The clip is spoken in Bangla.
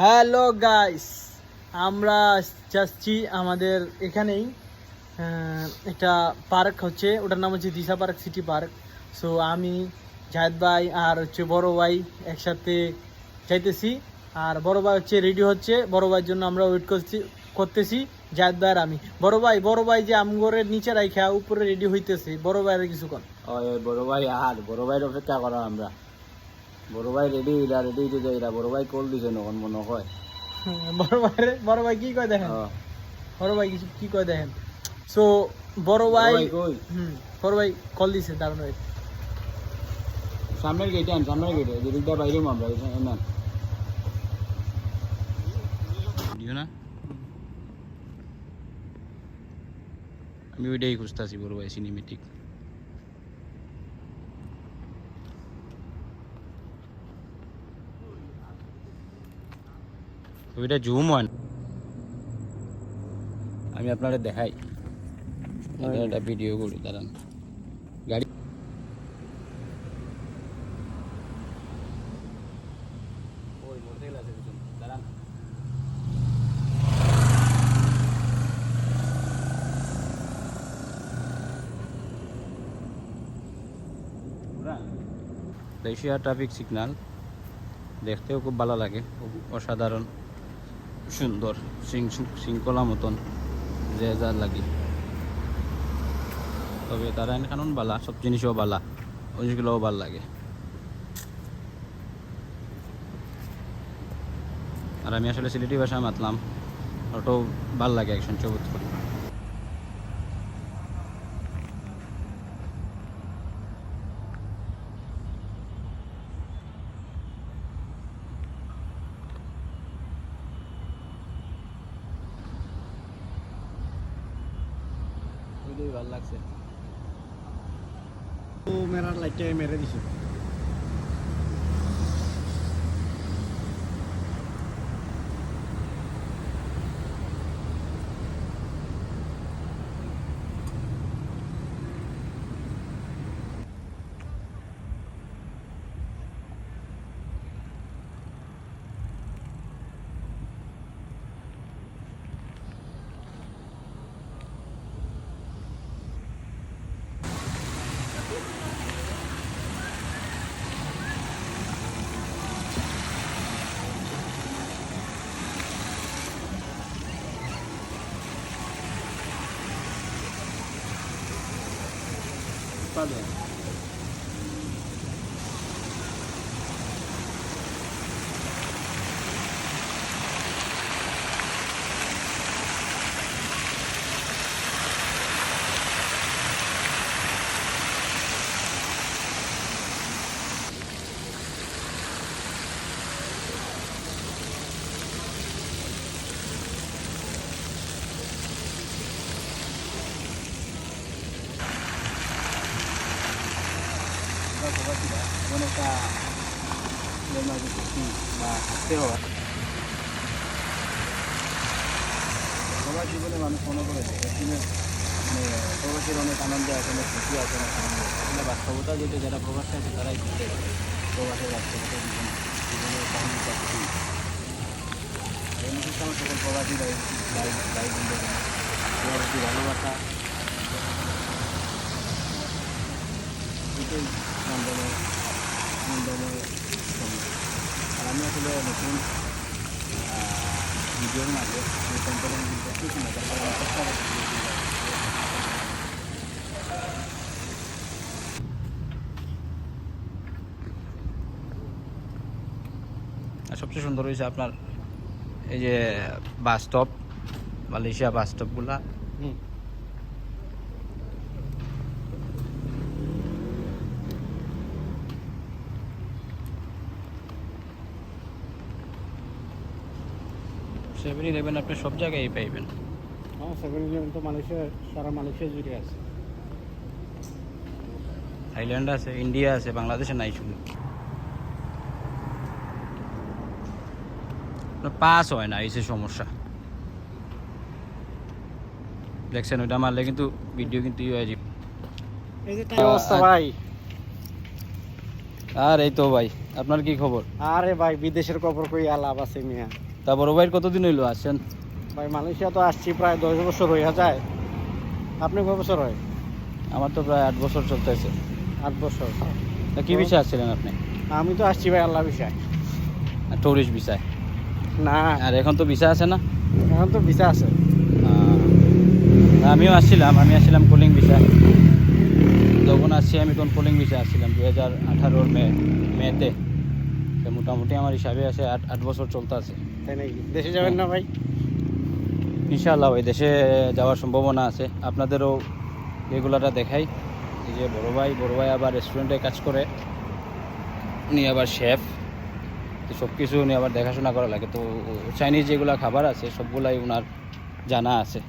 হ্যালো গাইস, আমরা যাচ্ছি আমাদের এখানেই একটা পার্ক হচ্ছে, ওটার নাম হচ্ছে দিশা পার্ক সিটি পার্ক। সো আমি জাহেদ ভাই আর হচ্ছে বড় ভাই একসাথে যাইতেছি। আর বড় ভাই হচ্ছে রেডি হচ্ছে, বড় ভাইয়ের জন্য আমরা ওয়েট করতেছি জাহেদ ভাই আর আমি। বড় ভাই যে আমগরের নিচে রাইখা উপরে রেডি হইতেছে, বড় ভাইয়ের কিছুক্ষণ। ওই বড় ভাই আর বড় ভাইয়ের অপেক্ষা করা আমরা। বড় ভাই রেডি হইতে যাইরা বড় ভাই কল দিছে নখন মনে হয়। বড় ভাই কি কয় দেখেন, হ্যাঁ। বড় ভাই কি কয় দেখেন। সো বড় ভাই কই বড় ভাই কল দিছে, দাঁড়ানো। সামনের গেটে সামনের গেটে যেদিকটা বাইরে আমরা না দিও না। আমি ওইটাই খুঁজতেছি বড় ভাই সিনেমেটিক। ওইটা জুম ওয়ান আমি আপনাদের দেখাই, একটা ভিডিও করি দাঁড়ান। গাড়ি ওই মোটরসাইকেল আছে পিছনে, দাঁড়ান। দেশিয়া ট্রাফিক সিগন্যাল দেখতেও খুব ভালো লাগে, খুব অসাধারণ সুন্দর শৃঙ্খলা মতন যে যা লাগে। তবে তারা কারণ বালা, সব জিনিসও বালা, ওই জিনিসগুলোও ভাল লাগে। আর আমি আসলে সিলেটি ভাষায় মাতলাম, ওটাও ভাল লাগে একশন চবুত করি। ভাল লাগছে মেরা লাইটে মেরে দিছে। এমন একটা বা থাকতে হওয়া সবার জীবনে মানুষ মনে করে মানে প্রবাসীর অনেক আনন্দ আছে, অনেক খুশি আছে, অনেক আনন্দ আছে। আসলে বাস্তবতা যেটা যারা প্রবাসে আছে তারাই বুঝতে পারে প্রবাসের বাস্তবতা জীবনের কাহিনীটা কি। এই মুহূর্তে আমার সকল প্রবাসী ভাই বন্ধু প্রবাসী ভালোবাসা এটাই আনন্দময় সময়। আর আমি আসলে নতুন ভিডিওর মাঝে কোম্পানি করতেছি না, চেষ্টা আর সবচেয়ে সুন্দর হয়েছে আপনার এই যে বাস স্টপ, মালয়েশিয়া বাস স্টপগুলা। সেভেন-ইলেভেন আপনি সব জায়গায় পাইবেন। হ্যাঁ, 7-Eleven তো মালয়েশিয়া, সারা মালয়েশিয়া জুড়ে আছে। থাইল্যান্ড আছে, ইন্ডিয়া আছে, বাংলাদেশে নাই শুধু। পাস হয় না, এই যে সমস্যা দেখছেন। ওইটা মারলে কিন্তু ভিডিও কিন্তু হয়ে যাবে। এই যে অবস্থা ভাই। আর এই তো ভাই, আপনার কি খবর? আরে ভাই, বিদেশের খবর কই আলাপ আছে মিয়া। তা বড় ভাইয়ের কতদিন হইলো আসছেন? ভাই মালয়েশিয়া তো আসছি প্রায় 10 বছর হয়ে যায়। আপনি কয় বছর হয়? আমার তো প্রায় 8 বছর চলতেছে। 8 বছর। তা কি বিষয় আসছিলেন আপনি? আমি তো আসছি ভাই আল্লাহ বিষয়। টুরিস্ট ভিসায়? না, আর এখন তো ভিসা আছে না? এখন তো ভিসা আছে। আমিও আসছিলাম, আমি আসছিলাম কুলিং ভিসা। যখন আসছি আমি তখন কুলিং ভিসা আসছিলাম 2018 মেতে। তো মোটামুটি আমার হিসাবে আছে 8 বছর চলতে আছে। তাই নাকি? দেশে যাবেন না ভাই? ইনশাআল্লাহ ওই দেশে যাওয়ার সম্ভাবনা আছে। আপনাদেরও এগুলাটা দেখাই। এই যে বড় ভাই আবার রেস্টুরেন্টে কাজ করে, উনি আবার শেফ। তো সব কিছু উনি আবার দেখাশোনা করা লাগে। তো চাইনিজ যেগুলো খাবার আছে সবগুলাই ওনার জানা আছে।